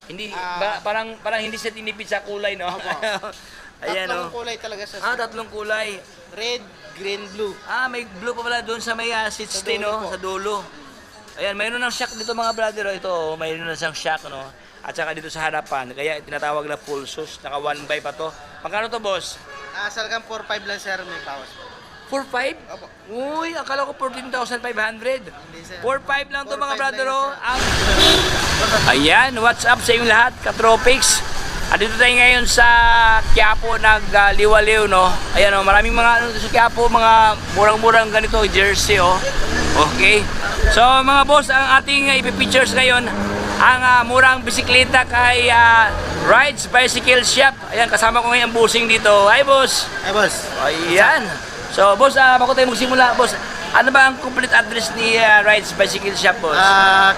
Hindi, parang hindi siya tinipid sa kulay, no? Ayan, Tatlong no? kulay talaga siya. Tatlong kulay. Red, green, blue. May blue pa pala doon sa may seat Sa stay, dulo no? po. Sa dulo. Ayan, mayroon ng shock dito mga brother. Ito, mayroon na siyang shock, no? At saka dito sa harapan. Kaya tinatawag na full sus. Naka 1 by pa to. Magkano to, boss? Salagang 4.5 lang sir, may pawas po. 4.5? Opo. Uy, akala ko 14,500. Hindi sir. 4.5 lang to mga 4.5 brother, lang, oh. Ayan, what's up sa inyong lahat, katropics? At dito tayo ngayon sa Quiapo, nagliwaliw, no? Ayan, oh, maraming mga ano sa Quiapo, mga murang-murang ganito, jersey, oh. Okay. So, mga boss, ang ating ipipictures ngayon, ang murang bisikleta kay Rides Bicycle Shop. Ayan, kasama ko ngayon ang busing dito. Hi, boss! Ay boss. Ayan. So, boss, bago tayo magsimula, boss, ano ba ang complete address ni Rides Bicycle Shop, boss?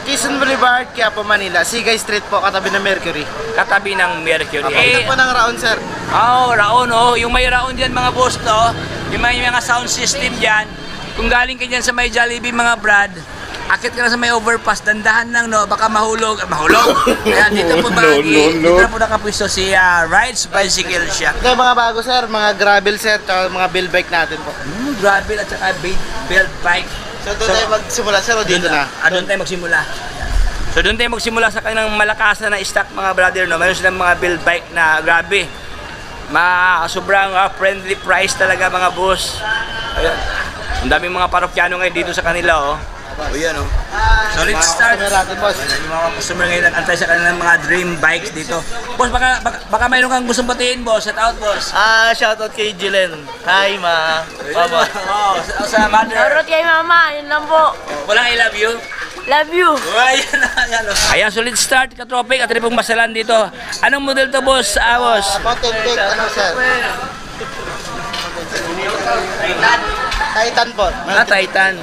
Quezon Boulevard, Quiapo, Manila. Sigay Street po, katabi ng Mercury. Katabi ng Mercury. Ito po ng Raon sir. Raon, oh. Yung may Raon dyan, mga boss, no? Yung may mga sound system dyan. Kung galing ka dyan sa may Jollibee, mga brad, akit ka na sa may overpass, dandahan lang, no? Baka mahulog. Ayan, dito po dito na po nakapwisto si Rides Bicycle Shop. Ito yung mga bago sir, mga gravel sir, tsaka mga bill bike natin po. Gravel at saka belt bike. So doon tayo magsimula sir o dito na? Doon tayo magsimula. So doon tayo magsimula sa kanilang malakasan na stock, mga brother, no? Mayroon silang mga build bike na grabe. Sobrang friendly price talaga, mga boss. Ayan. Ang daming mga parokyano ngayon dito sa kanila, oh. O yan, oh. So let's start. Natin boss. Yung mga customer ngayon nag-antay sa kanilang mga dream bikes dito. Boss, baka mayroon kang gustong batiin, boss. Shout out, boss. Shoutout kay Jilen. Hi ma. Papa. Oh, sa mother. Shoutout kay mama, yun lang po. Walang I love you. Love you. Ayan, so let's start, katropic. At rin pong masalan dito. Anong model to, boss? Boss? Mountain bike, ano sir? Titan po. Titan.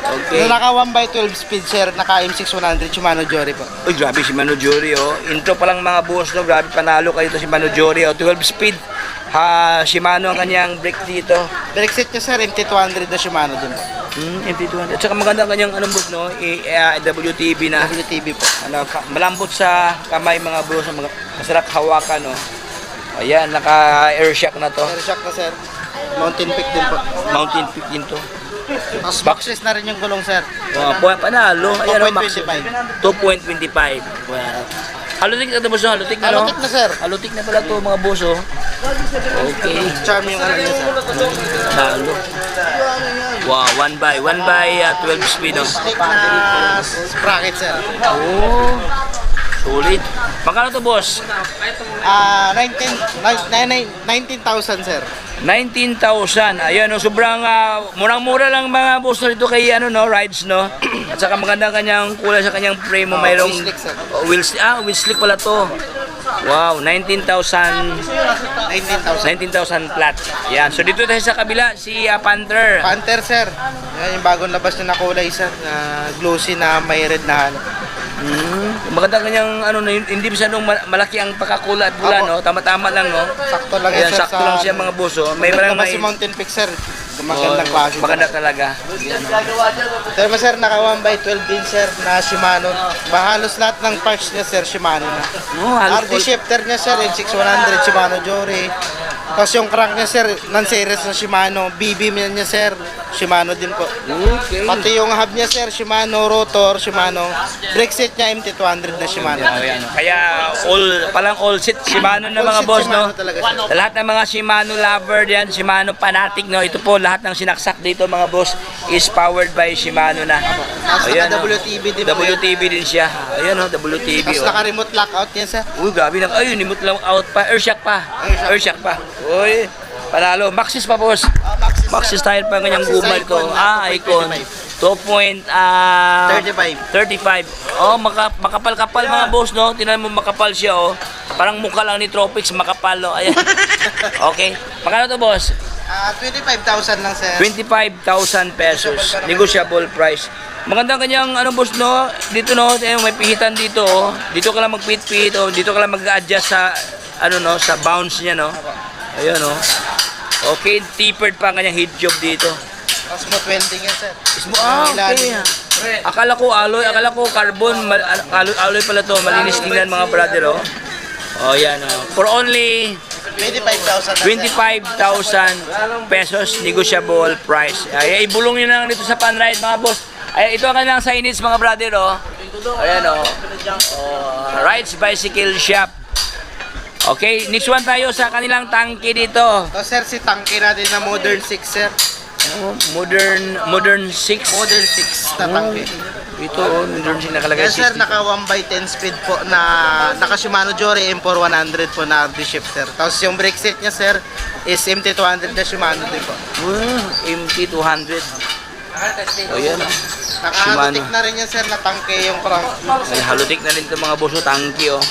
Okay. Naka 1x12 speed sir, naka M6100 Shimano Jory po. Uy, grabe si Mano Jory, oh. Intro pa lang, mga boss, no? Grabe, panalo kayo to si Mano Jory, oh. 12 speed. Shimano ang kanyang brake dito. Brake set niya sir, MT200 na Shimano din po. MT200. At saka maganda ang kanyang boss, no? WTB na. WTB po. Malambot sa kamay, mga boss. Masarap hawakan, no? Ayan, naka-air shock na to. Air shock na sir. Mountain Peak din po. Mountain Peak din to. Tapos boxless na rin yung gulong sir. Panalo. Ayan, 2.25. 2.25. Wow. Halutik na ito, boss, no? Halutik na, no? Halutik na sir. Halutik na pala to, mga boss, oh. Okay. Charm yung ano niya sir. Talo. Wow, 1 by 12 speed, no? Stick na sprocket sir. Oh. Sulit. Magkano to, boss? 19,000 sir. 19,000. Ayun, no, sobrang murang-mura lang, mga boss, no, dito kay Rides, no. At saka maganda ang kanyang kulay sa kanyang frame mo, mayroong wheel slick, sir. wheel slick pala to. Wow, 19,000 flat. Yan. So dito tayo sa kabila, si Panther. Panther sir. Yan yung bagong labas na kulay sir, na glossy na may red na ano. Maganda kanyang hindi masyadong malaki ang pagkakula at bula, Opo. no? Tama-tama lang, no? Sakto lang Ayan, yan sir. sakto lang siya, mga boss, oh. May May parang si Mountain Peak sir. Magandang klase. maganda talaga. Pero sir, naka 1x12 din sir na Shimano. Halos lahat ng parts niya sir, Shimano na. No, halos RD shifter niya sir, M6100 Shimano Jory. Tapos yung crank niya sir, non-series na Shimano. BB niya sir, Shimano din po. okay. Pati yung hub niya sir, Shimano, rotor, Shimano. Brake set niya MT200 na Shimano. Ayan. Kaya all set Shimano na, All mga set boss, Shimano no? talaga, sir. Sa lahat ng mga Shimano lover diyan, Shimano fanatic, no? Ito po lahat ng sinaksak dito, mga boss, is powered by Shimano na. Tapos Ayan, no? naka-WTB din po yan. WTB din siya. Ayan, no? WTB. Tapos Oh. naka-remote lockout yan sir. Uy, grabe na. Ayun, nimut lang out pa. Airshock pa. Airshock pa. Uy, panalo. Maxis pa, boss. Maxis style pa ang kanyang Maxxis guma ito. Icon, Icon. 2.35. 35. Oh, makapal-kapal, mga boss, no? Tingnan mo, makapal siya, oh. Parang mukha lang ni Tropics, makapal, oh. Ayan. Okay. Magkano to, boss? 25,000 lang sir. 25,000 pesos. Negotiable price. Magandang kanyang boss, no? Dito, no? May pihitan dito, oh. Dito ka lang magpihit-pihit, oh. Dito ka lang mag-adjust sa sa bounce niya, no? Ayun, no? Okay, tapered pa ang kanyang head job dito. Tapos smooth welding yan sir. Okay. Akala ko carbon, alloy pala to, malinis tingnan mga brother, oh. Oh, yan, oh. For only 25,000 25,000 pesos negotiable price. Ay, ibulong nyo na lang dito sa Panride mga boss. Ay, ito ang kanilang signage mga brother, oh. Ayan, oh. Rides Bicycle Shop. Okay, next one tayo sa kanilang tangke dito. So sir, si tangke natin na Modern 6 sir. Oh, modern 6. Modern 6 na tangke. Ito, oh, Modern 6 nakalagay. Yes sir, naka 1x10 speed po na naka Shimano Jory M4 100 po na RD shifter. Tapos yung brake set niya sir is MT200 na Shimano din po. MT200. O yan, oh. Naka-halotic na rin yan sir na tangke yung crank. Ay, halotik na rin ito mga boss, oh. Tangke, oh.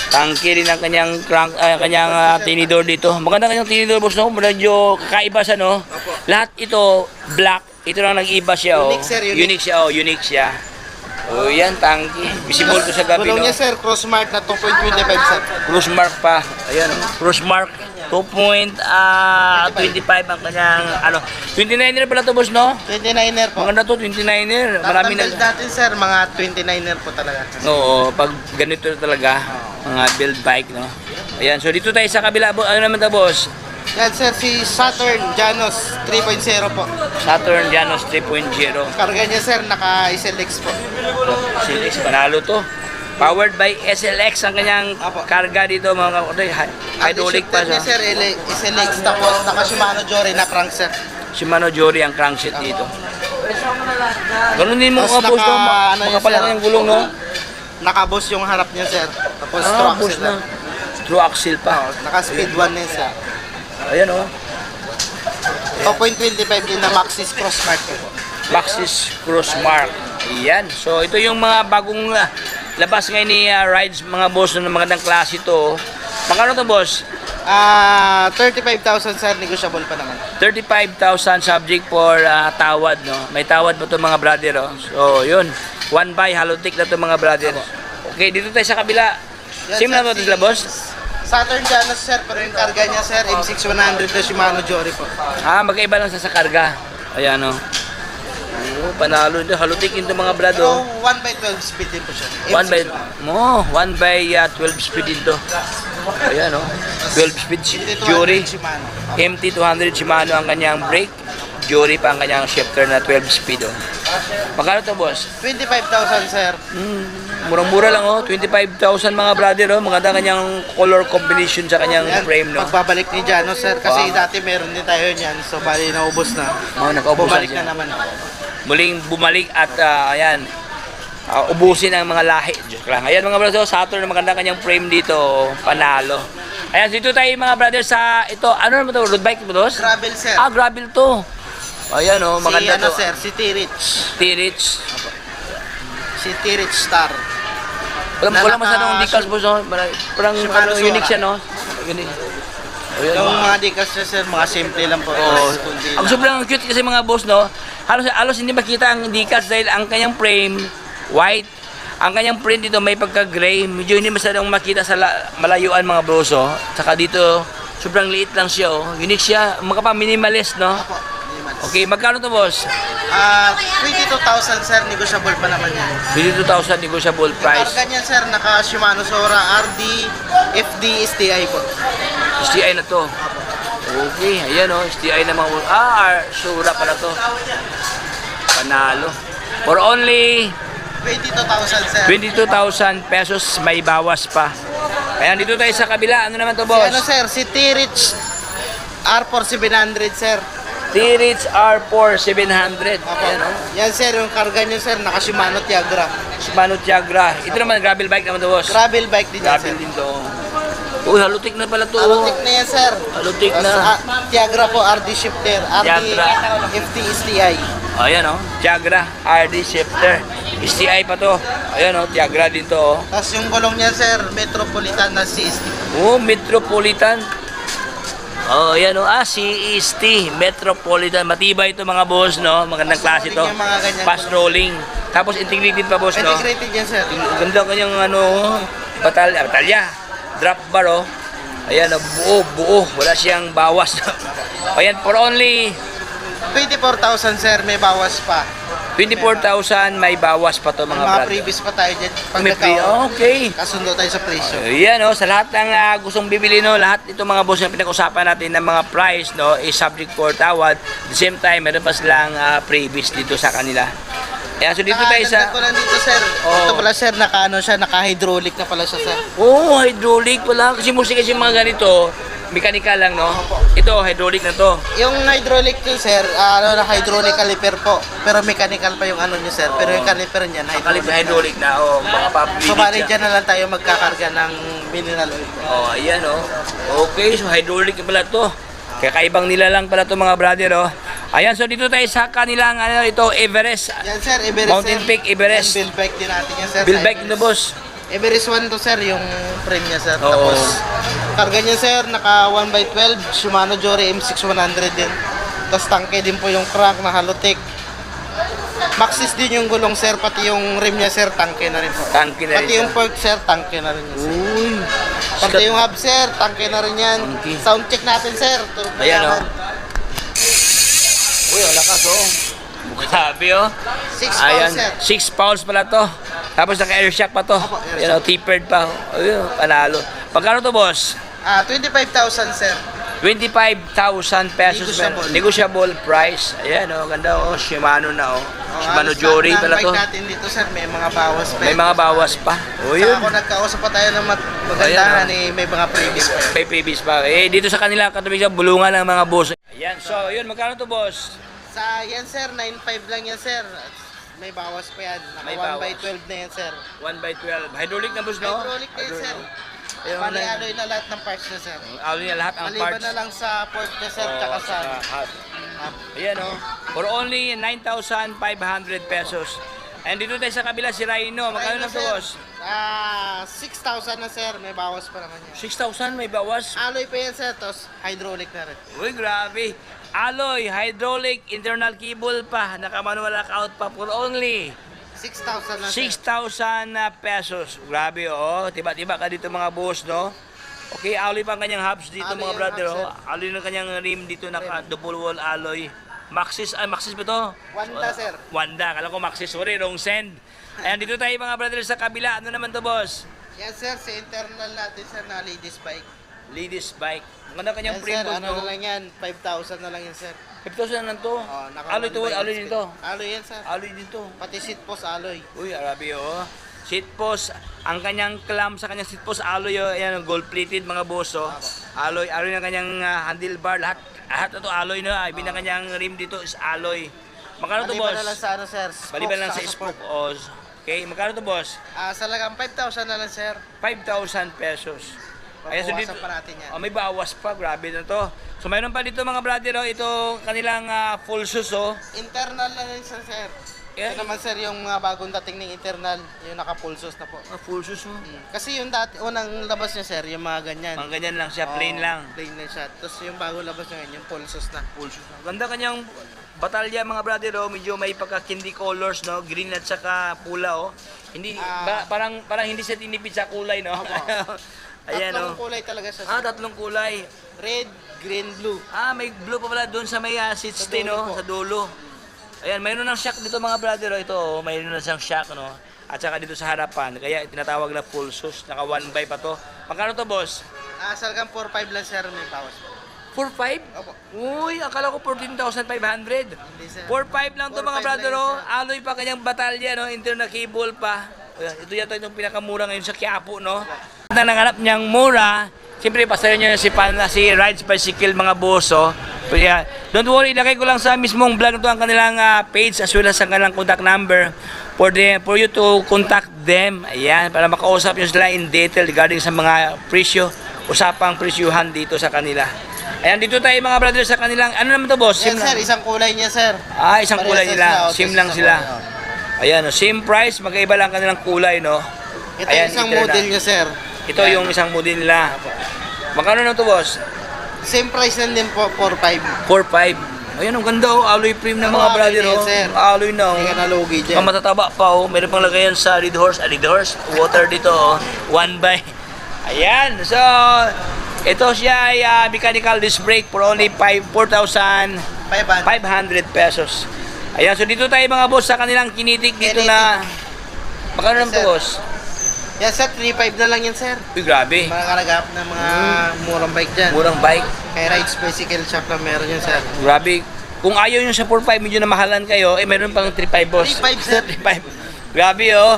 Tangke rin ang kanyang crank, kanyang tinidor dito. Maganda kanyang tinidor boss, no? Medyo kakaiba siya, no? Lahat ito black. Ito lang nag-iba siya, oh. Unique, sir, unique. Unique siya, oh. Unique siya. Oh, yan, tangke. Visible to sa gabi, Gulong no? niya sir, cross mark na 2.25 sir. Cruise mark pa. Ayan, oh. Cruise mark. 2.25 ang kanyang, 29er pala to boss, no? 29er po. Maganda to, 29er. Marami Ang build na. natin sir, mga 29er po talaga. Oo, pag ganito talaga, mga build bike, no? Ayan, so dito tayo sa kabila. Ano naman to, boss? Yan sir, si Saturn Janos 3.0 po. Saturn Janos 3.0. Karga niya sir, naka SLX po. SLX, panalo to. Powered by SLX ang kanyang Apo. karga dito, mga kapatid. Hydraulic pa niya siya. sir, SLX tapos naka Shimano Jory na crank sir. Shimano Jory ang crankset dito. Ganun din mo Tapos ka, boss, no? naka- ano yan, Makapala sir? ka yung gulong, no? Naka-boss yung harap niya sir. Tapos true Boss axle na. na. True axle pa. Naka speed 1 na yun sir. Ayan, oh. 2.25 din na Maxis cross mark po. Maxis Cross Mark. Ayan. So, ito yung mga bagong labas ngayon ni Rides, mga boss, na magandang klase ito. Magkano to, boss? 35,000 sir, negotiable pa naman. 35,000 subject for tawad, no? May tawad pa to mga brother, oh. So, yun. One by halotic na to mga brother. Okay, dito tayo sa kabila. Yan, Same sir, na to sila, boss? Saturn Janos sir, pero yung karga niya sir, M6100 na Shimano Jory po. Magkaiba lang sa karga. Ayan, oh. Oh, panalo ito. Halotic ito mga brado. Pero 1x12 speed din po siya. 1 by 12 speed din to. Ayan, oh. 12 speed Jory. Shimano. MT200 Shimano ang kanyang brake. Jory pa ang kanyang shifter na 12 speed, oh. Magkano to, boss? 25,000 sir. Murang-mura lang, oh. 25,000 mga brother, oh. Maganda kanyang color combination sa kanyang Yan, frame, no. pagbabalik ni Janos sir, kasi dati meron din tayo niyan. So bali naubos na. Oh, nakaubusan Bumalik siya. na naman. Muling bumalik at ayan, ubusin ang mga lahi. Joke lang. Ayan mga brother, Saturn na maganda kanyang frame dito, oh. Panalo. Ayan, dito tayo mga brother sa ito. Ano naman to? Road bike ba to? Gravel sir. Gravel to. Ayan, oh, maganda si ano to. sir, si T-Rich. T-Rich. Si T-Rich Star. Wala masyadong decals, boss, no? Parang Shimano Sora. unique siya, no? Unique. Ayan, Yung oh. mga decals niya sir, mga simple lang po. Oo. Kundi Ang lang. sobrang cute kasi mga boss, no? Halos hindi makita ang decals dahil ang kanyang frame white. Ang kanyang print dito may pagka-gray. Medyo hindi masyadong makita sa malayuan mga boss, oh. Saka dito sobrang liit lang siya, oh. Unique siya, minimalist, no? Apo, hindi man. Okay, magkano to, boss? 22,000 sir, negotiable pa naman yan. 22,000 negotiable price. Karga niyan sir, naka Shimano Sora RD, FD, STI po. STI na to. Okay, ayan, oh. STI na mga Sura pala to. Panalo. For only 22,000 sir. 22,000 pesos may bawas pa. Ayan, dito tayo sa kabila. Ano naman to, Si boss? ano sir, si T-Rich R4 700 sir. T-Rich R4 700. Apo. Ayan, oh. Yan sir, yung karga niyo sir, naka Shimano Tiagra. Shimano Tiagra. Ito naman, gravel bike naman to, boss. Gravel bike din yan Gravel sir. din to. Uy, halutik na pala to. Alutik na yan sir. Halutik Tapos, na. Tiagra po, RD shifter. RD, Tiagra. FD, STI. Ayan, oh. Tiagra, RD shifter. STI pa to. Ayan, oh. Tiagra din to, oh. Tapos yung gulong niya sir, Metropolitan na CST. Oh, Metropolitan. Oh, ayan, oh. CST. Metropolitan. Matibay ito mga boss, no? Magandang klase to. Yung mga ganyan. Fast rolling. Tapos integrated pa, boss, no? Integrated yan sir. Ganda kanyang batalya. Drop bar, oh. Ayan, oh, buo. Wala siyang bawas. Ayan, for only 24,000 sir, may bawas pa. 24,000 may bawas pa to May mga mga brother. previous pa tayo dyan. Pag May free, okay. kasundo tayo sa presyo. Ayan oh, sa lahat ng gustong bibili no, lahat itong mga boss na pinag-usapan natin ng mga price no, is subject for tawad. At the same time, meron pa silang previous dito sa kanila. Ayan, so dito tayo sa... Dagdag ko lang dito, sir. Oh. Ito pala, sir, naka-ano siya, naka-hydraulic na pala siya, sir. Oh, hydraulic pala. Kasi mostly kasi mga ganito, mechanical lang no. Ito, hydraulic na to. Yung hydraulic yun, sir, hydraulic caliper po. Pero mechanical pa yung ano niya, sir. Pero yung caliper niyan, Hydraulic na, oh, baka pa So, bali dyan na lang tayo magkakarga ng mineral oil. Oh, ayan oh. Okay, so hydraulic pala to. Kakaibang nila lang pala to mga brother oh. Ayan, so dito tayo sa kanilang ano ito, Everest. Yan, sir, Everest, Mountain sir. Peak, Everest. Yan, build bike din natin yan, sir. Build bike na boss. Everest 1 to, sir, yung frame niya, sir. Oo. Tapos, karga niya, sir, naka 1x12, Shimano Jory M6100 din. Tapos, tangke din po yung crank na Halotech. Maxis din yung gulong, sir, pati yung rim niya, sir, tangke na rin po. Tangke na rin Pati siya. yung fork, sir, tangke na rin yan, sir. Uy. Pati yung hub, sir, tangke na rin yan. Tangke. Sound check natin, sir. Turbo Ayan, yaman. Uy, ang lakas oh. Grabe oh. 6 Ayan, pounds, sir. 6 pounds pala to. Tapos naka-air shock pa to. Apo, air Ayan oh, tapered pa. Ayun, panalo. Pagkano to boss? 25,000, sir. 25,000 pesos. Negotiable. Negotiable price. Ayan oh, ganda oh. Shimano na oh. Shimano Halos Jory lahat ng pala to. bike natin dito, sir, may mga bawas pa. May mga bawas pa. Oh, Saka yun. ako nagkausap pa tayo ng magandahan, Ayan, may mga previous pa. May previous pa. Eh, dito sa kanila, katubig sa bulungan ng mga boss. Ayan, so yun, magkano to boss? Sa yan, sir, 9.5 lang yan, sir. May bawas pa yan. May Naka 1 by bawas. 12 na yan, sir. 1x12. Hydraulic na boss, no? Hydraulic na yan, sir. Ayun, Pali-alloy na lahat ng parts na, sir. Alloy na lahat ang Maliban parts. na lang sa port na, sir, tsaka sa... Ayan oh. For only 9,500 pesos. And dito tayo sa kabila si Rhino. Magkano lang to boss? 6,000 na, sir. May bawas pa naman yan. 6,000 may bawas. Alloy pa yan, sir. Tapos hydraulic na rin. Uy, grabe. Alloy, hydraulic, internal cable pa, naka-manual lockout pa for only 6,000 na, sir. 6,000 pesos. Grabe oh. Tiba-tiba ka dito mga boss, no? Okay, alloy pa ang kanyang hubs dito Alloy mga ang brother, hubs, oh. Alloy ng kanyang rim dito, naka-double wall alloy. Maxis, Maxis ba to? Wanda, sir. Wanda, kala ko Maxis, sorry, wrong send. Ayan, dito tayo mga brother sa kabila. Ano naman to, boss? Yan, sir. Sa internal natin, sir, na ladies bike. Ladies bike. Maganda kanyang Yan, frame, sir, boss, ano no? na lang yan, 5,000 na lang yan, sir. 5,000 na lang to. Oh, naka Alloy to, 1 by alloy 12. dito. Alloy yan, sir. Alloy dito. Pati seat post alloy. Uy, arabi oh. Seat post, ang kanyang clamp sa kanyang seat post, alloy oh. Ayan, gold plated mga boss oh. Alloy, alloy ng kanyang handlebar, lahat na to alloy na. Ibig ng kanyang rim dito is alloy. Magkano to, Maliban boss? na lang sa ano, sir. Spoke, Maliban lang sa saka spoke. Oh. Okay, magkano to, boss? Sa lagang 5,000 na lang, sir. 5,000 pesos. Ayan, so dito, Babawasan pa natin yan. may bawas pa, grabe na to. So mayroon pa dito mga brother, oh, ito kanilang full shoes oh. Internal na lang, sir. Yeah. Ito naman, sir, yung mga bagong dating ng internal, yung naka-pulsos na po. Full shoes oh. Kasi yung dati, unang labas niya, sir, yung mga ganyan. Mga ganyan lang siya, plain Oo, lang. Plain lang siya. Tapos yung bagong labas niya ngayon, yung pulsos na. Full shoes. Ganda kanyang batalya mga brother oh, medyo may pagka-candy colors no, green at saka pula oh. Hindi parang hindi siya tinipid sa kulay no. Ayan Tatlong oh. kulay talaga siya. Tatlong kulay. Red, green, blue. May blue pa pala doon sa may seat Sa stay dulo no, po. sa dulo. Ayan, mayroon ng shock dito mga brother oh. Ito oh, mayroon na siyang shock no. At saka dito sa harapan, kaya tinatawag na full shoes, naka 1 by pa to. Magkano to, boss? Sa lagang 4,500 lang, sir, may bawas po. 4,500? Opo. Uy, akala ko 14,500. Hindi, sir. 4,500 lang to mga 4,500 brother lang, oh. sir. Alloy pa kanyang batalya no, internal cable pa. Ito yata itong pinakamura ngayon sa Quiapo no. At nanganap niyang mura, siyempre pasayo niyo si Rides Bicycle mga boss oh. Yeah. Don't worry, ilagay ko lang sa mismong vlog ito ang kanilang page as well as ang kanilang contact number for you to contact them. Ayan, para makausap niyo sila in detail regarding sa mga presyo, usapang presyuhan dito sa kanila. Ayan, dito tayo mga brother sa kanilang, ano naman to boss? Yan, sir, isang kulay niya, sir. Isang kulay Parehas nila, na, same tapos lang isang sila. kulay, oh. Ayan, same price, magkaiba lang kanilang kulay, no? Ito Ayan, isang ito na. model niya, sir. Ito yung isang model nila. Magkano na to, boss? Same price lang din po, 4,500. 4,500. Ayan, ang ganda, oh. Alloy frame ng mga Alloy brother, na yan, oh. sir. Alloy na, oh. Hindi ka nalugi dyan. Ang matataba pa, oh. Meron pang lagayan sa Red Horse. Red Horse, water dito, oh. 1 by. Ayan, so, ito siya ay mechanical disc brake for only 4,500 500. pesos. Ayan, so dito tayo mga boss sa kanilang kinitik dito na... Magkano naman to, Sir. boss? Yan sir, 3.5 na lang yan sir. Uy, grabe. Mga kalagap na mga murang bike dyan. Murang bike. Kay Rides Bicycle Shop lang meron yan sir. Grabe. Kung ayaw nyo sa 4.5, medyo na mahalan kayo, meron pang 3.5, boss. 3.5, sir. 3.5. Grabe, oh.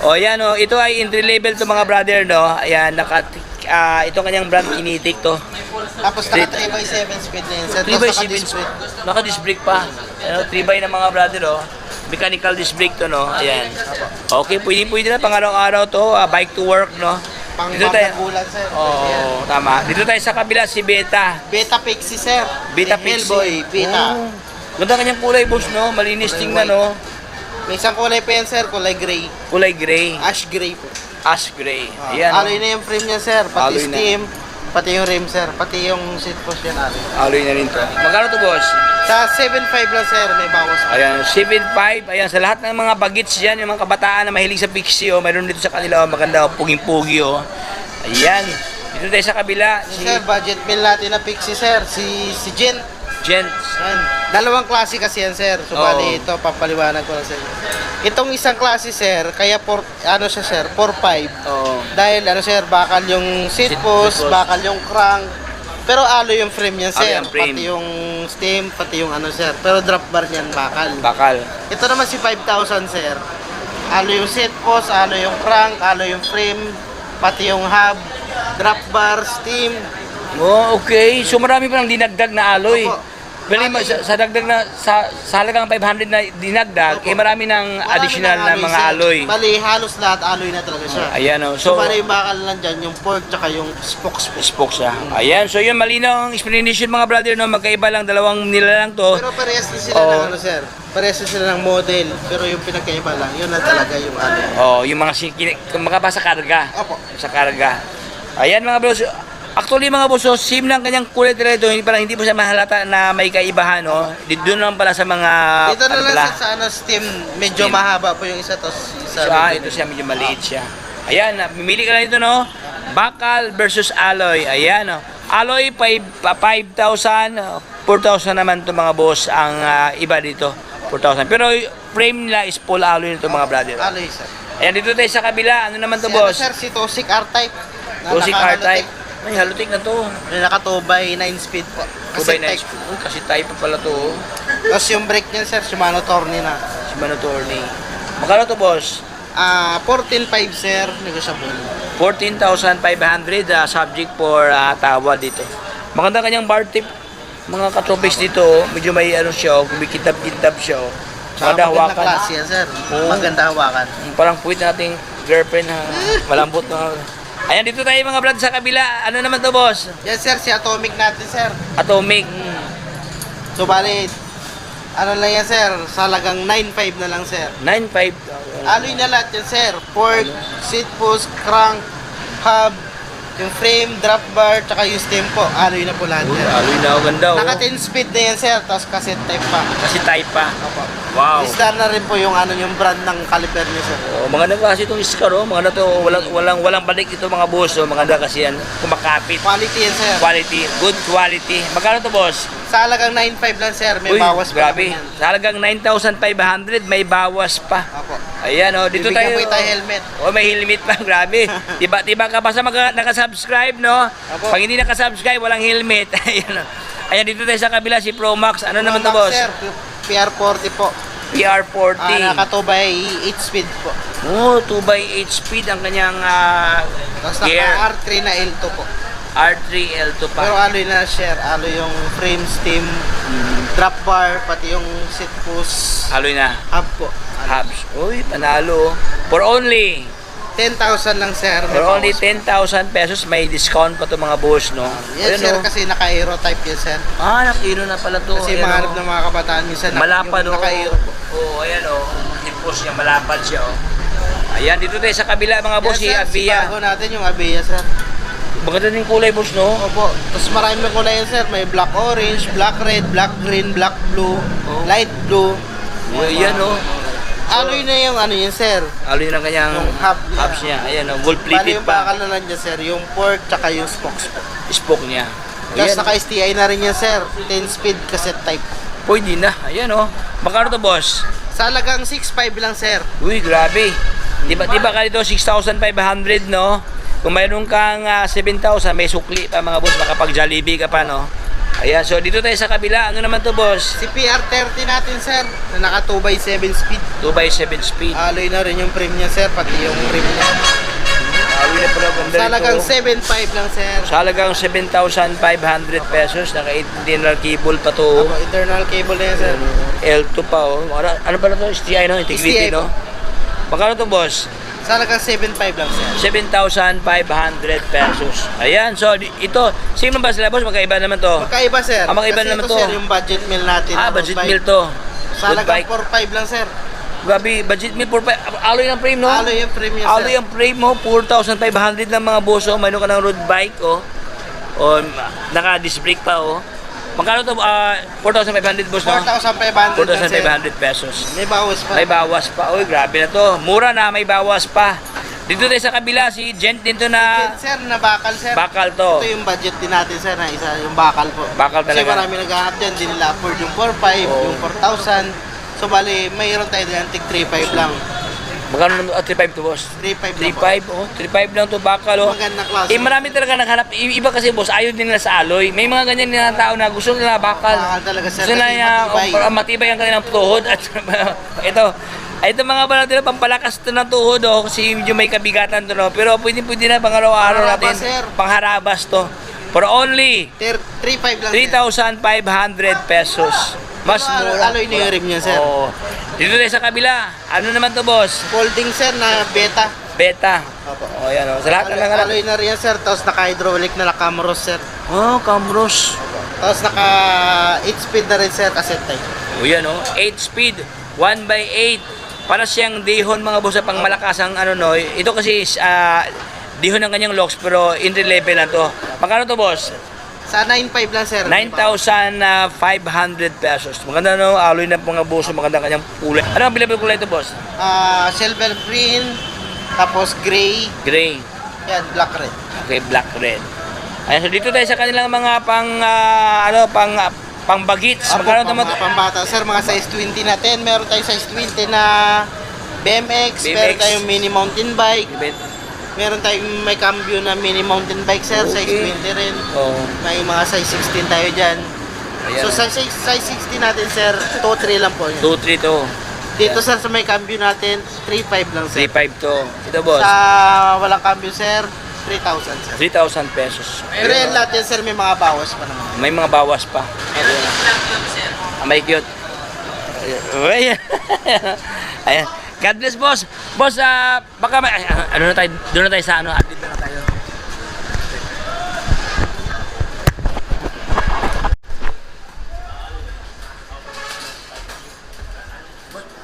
O, yan, oh. Ito ay entry level to mga brother, no? Ayan, ito kanyang brand kinitik to. Tapos naka 3x7 speed na yan sir. 3x7 Tapos speed. Naka-disc brake pa. Ano, 3x ng mga brother, oh. Mechanical disc brake to, no? Ayan. Okay, pwede na pang araw-araw to. Bike to work, no? Pang Dito tayo. magulan sir. Oo, tama. Dito tayo sa kabila, si Beta. Beta Pixie sir. Beta Si Pixie. Hellboy, Beta. Oh. Ganda kanyang kulay, boss, no? Malinis Kulay tingnan, white. no? May isang kulay pa yan sir, kulay gray. Kulay gray. Ash gray po. Ash gray. Ayan, no? Alloy na yung frame niya sir, pati Alloy na. steam, pati yung rim sir, pati yung seat post yan alloy. Alloy na rin to. Magkano to, boss? Sa 7.5 lang sir, may bawas pa. Ayan, 7.5. Ayan, sa lahat ng mga bagets dyan, yung mga kabataan na mahilig sa Pixie, oh, mayroon dito sa kanila, oh, maganda, oh, puging-pugi, oh. Ayan. Dito tayo sa kabila, si Sir, budget bill natin na Pixie sir, si Jen. Gents. Yan. Dalawang klase kasi yan sir. So Oo. bali ito, papaliwanag ko lang sa inyo. Itong isang klase sir, kaya ano siya sir, 4.5. Oo. Dahil ano sir, bakal yung seat post, post. bakal yung crank. Pero alloy yung frame niyan Alloy sir. ang frame. Pati yung stem, pati yung ano sir. Pero drop bar niyan bakal. Bakal. Ito naman si 5,000 sir. Alloy yung seat post, alloy yung crank, alloy yung frame, pati yung hub, drop bar, steam. Oh, okay. So marami pa ng dinagdag na alloy. Opo. Bali, sa dagdag na, sa halagang 500 na dinagdag, Opo. eh marami ng Marami additional ng na mga sir. alloy. Bali, halos lahat alloy na talaga siya. Ayan, oh. So, So, bali yung bakal lang dyan, yung fork tsaka yung spokes. spokes siya. Ayan, so yun, malinaw ang explanation mga brother, no? Magkaiba lang, dalawang nila lang to. Pero parehas din sila Oo. ng ano sir. Parehas din sila ng model. Pero yung pinagkaiba lang, yun na talaga yung alloy. Oh, yung mga makapa sa karga. Opo. Sa karga. Ayan mga bros. Actually mga boss, so, same lang kanyang kulay talaga ito. Hindi po siya mahalata na may kaibahan, no? Doon lang pala sa mga... Dito na ano lang pala? sa ano, steam, medyo Steam. mahaba po yung isa to. So, ito siya, medyo maliit siya. Ayan, mimili ka lang ito, no? Bakal versus alloy. Ayan, no? Alloy, 5,000. 4,000 naman to mga boss. Ang iba dito, 4,000. Pero frame nila is full alloy nito mga brother. Alloy sir. Ayan, dito tayo sa kabila. Ano naman to, Si ano boss? sir, si Tosik R-Type. Na Tosik naka-halotic. R-Type. Ay, halutik na to. May naka 2x9 speed po. 2x9 type. speed. Uy, kasi type pa pala to. Oh. Tapos yung brake niya sir, Shimano Tourney na. Si Mano Torney. Magkano to, boss? 14.5 sir, negotiable. 14,500 subject for tawa dito. Maganda kanyang bar tip. Mga katropics dito, oh. Medyo may ano siya, oh, kumikitab-kitab siya. Oh. Maganda Maganda hawakan. klase yan sir. Oo. Maganda hawakan. Parang puwit nating girlfriend ha. Malambot na. Ayan, dito tayo mga brad sa kabila. Ano naman to, boss? Yan sir, si Atomic natin sir. Atomic. So bali, ano lang yan sir, salagang 9.5 na lang sir. 9.5. Alloy na lahat yan sir. Fork, seat post, crank, hub, yung frame, drop bar, tsaka yung stem po. Alloy na po lahat Uy, yan. aloy na, ganda oh. Naka 10 speed na yan sir, tapos cassette type pa. Kasi type pa. Opo. Wow. Star na rin po yung ano yung brand ng caliper niya sir. Oh, maganda kasi itong Scar, oh. Maganda to, walang balik ito mga boss, oh. Maganda kasi yan, kumakapit. Quality yan sir. Quality, good quality. Magkano to, boss? Sa halagang 9.5 lang sir, may Uy, bawas pa grabe. naman yan. Sa halagang 9,500, may bawas pa. Opo. Ayan, oh, dito Bibigyan tayo. po tayo helmet. Oh, may helmet pa, grabe. Tiba ka pa sa nakasubscribe, no? Opo. Pag hindi nakasubscribe, walang helmet. Ayan, oh. Ayan, dito tayo sa kabila, si Pro Max. Ano naman to, Max, boss? Sir, PR40 po. PR40. Naka 2x8 speed po. Oh, 2x8 speed ang kanyang Tapos gear. naka R3 na L2 po. R3, L2 pa. Pero alloy na share, alloy yung frame, stem, drop bar, pati yung seat post, Aloy na. hub po. Hubs. Uy, panalo. For only 10,000 lang sir. may For only bawas 10,000 pesos, may discount pa to mga boss, no? po. Yan sir, oh. kasi naka-aero type yan sir. Nakino na pala to. Kasi Ayan, mahanap oh. ng mga kabataan minsan Malapad, yung oh. naka-aero po. Oo, ayan, oh. Hipos niya, malapad siya, oh. Ayan, dito tayo sa kabila, mga boss, si Yan, sir, si Avia. cargo natin yung Avia sir. Maganda din kulay, boss, no? Opo. Tapos marami ng kulay yan sir. May black orange, black red, black green, black blue, light blue. Ayan, oh. Alloy na yung ano yun sir. Aloy ng kanyang Yung hub niya. hubs niya. Ayan, oh. Gold Bali plated yung pa. bakal na lang dyan sir. Yung fork tsaka yung spokes po. Spoke niya. Tapos Ayan. naka-STI na rin yan sir. 10 speed cassette type. Pwede na. Ayan oh. Magkano to, boss? Sa halagang 6.5 lang, sir. Uy, grabe. Diba ka dito 6,500, no? Kung mayroon kang 7,000, may sukli pa mga boss, makapag Jollibee ka pa, no? Ayan, so dito tayo sa kabila. Ano naman to, boss? Si PR30 natin, sir, na naka 2x7 speed. 2x7 speed. Alloy na rin yung frame niya, sir, pati yung rim niya. Awi na pala, ganda Sa halagang rito. 7.5 lang, sir. Sa halagang 7,500 pesos. Naka-internal cable pa to. Ako, internal cable na yan, sir. L2 pa, oh. Ano pala to? STI, no? Integrity, STI no? Magkano to, boss? Sa halagang 7.5 lang, sir. 7,500 pesos. Ayan, so ito, same ba sila, boss? Magkaiba naman to. Magkaiba, sir. Magkaiba Kasi naman ito, to. sir, yung budget meal natin. na Budget road bike. meal to. Sa Good halagang bike. 4.5 lang, sir. Grabe, budget meal, alloy ng frame, no? Alloy yung frame niya, sir. Alloy ang frame mo, 4,500 ng mga boss, oh. Mayroon ka ng road bike, oh. O, naka-disc brake pa, oh. Magkano to? 4,500, boss, no? 4,500 lang, sir. 4,500 pesos. May bawas pa. May bawas pa. Uy, grabe na to. Mura na, may bawas pa. Dito tayo sa kabila, si Gent din to na Sir, na bakal, sir. bakal to. Ito yung budget din natin, sir, na isa yung bakal po. Bakal Kasi talaga. marami naghahanap dyan, di nila afford yung 4.5, Oo. yung 4,000. So, bali, mayroon tayo dyan, tig 3.5 lang. Magkano naman? 3.5 to, boss. 3.5 lang po. 3.5, oh. 3.5 lang to, bakal, oh. Magandang klase. Marami talaga naghanap. Iba kasi, boss, ayaw din nila sa alloy. May mga ganyan na tao na gusto nila bakal. Bakal talaga, sir, Gusto nila kasi yung matibay. matibay ang kanilang tuhod. At ito mga bala nila, pampalakas to ng tuhod, oh. Kasi medyo may kabigatan to, no. Pero pwede na pang araw-araw natin. Pangharabas, sir. Pangharabas to. For only 3.5 lang, 3,500 pesos. Mas Pero mura. alloy na yung rim niya, sir. Oo. Dito tayo sa kabila. Ano naman to, boss? Folding, sir, na beta. Beta. Opo. O, yan o. Sa lahat ng nangarap. Alloy na rin yan, sir. Tapos naka-hydraulic na Camros, sir. Oh, Camros. Tapos naka 8 speed na rin, sir, cassette type. O, yan o. 8 speed. 1x8. Para siyang dihon, mga boss, sa pang malakas ang ano, no. Ito kasi is dihon ng kanyang locks, pero entry level na to. Magkano to, boss? Sa 9.5 lang, sir. 9,500 pesos. Maganda, no? Alloy na mga boss. Maganda kanyang kulay. Ano ang bilable kulay ito, boss? Silver green, tapos gray, Gray. yan, black red. Okay, black red. Ayan, so dito tayo sa kanilang mga pang bagits. Magkano naman mga pambata, sir, mga size 20 natin. Meron tayong size 20 na BMX, meron tayong mini mountain bike, meron tayong may cambio na mini mountain bike, sir, size Okay. 20 rin. Oh, May mga size 16 tayo dyan. ayan. So, sa size 16 natin, sir, 2-3 lang po yun. 2-3 to. Dito, sir, sa may cambio natin, 3.5 lang, sir. 3-5 to. Ito, boss. Sa walang cambio, sir, 3,000, sir. 3,000 pesos. Pero yan lahat yan, sir, may mga bawas pa naman. May mga bawas pa. May cute. Ayan. Ayan. God bless, boss. Boss, baka may, ano na tayo, doon na tayo sa ano, update na tayo.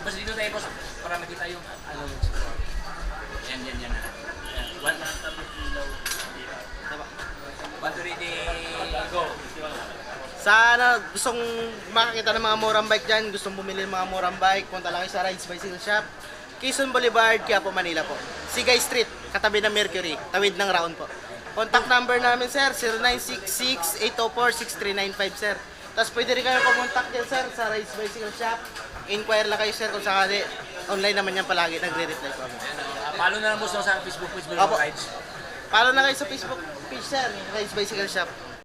Boss, dito tayo, boss, para makita yung, ano, yan. One to ready, go. Sa ano, gustong makakita ng mga murang bike dyan, gustong bumili ng mga murang bike, punta lang kayo sa Rides Bicycle Shop, Quezon Boulevard, Quiapo, Manila po. Sigay Street, katabi ng Mercury, tawid ng Round po. Contact number namin, sir, 0966-804-6395, sir. Tapos pwede rin kayo kumontak dyan, sir, sa Rides Bicycle Shop. Inquire lang kayo, sir, kung sakali. Online naman yan palagi, nagre-reply po kami. Follow na lang, boss, sa Facebook page mo Opo. ng Rides. Follow na kayo sa Facebook page, sir, Rides Bicycle Shop.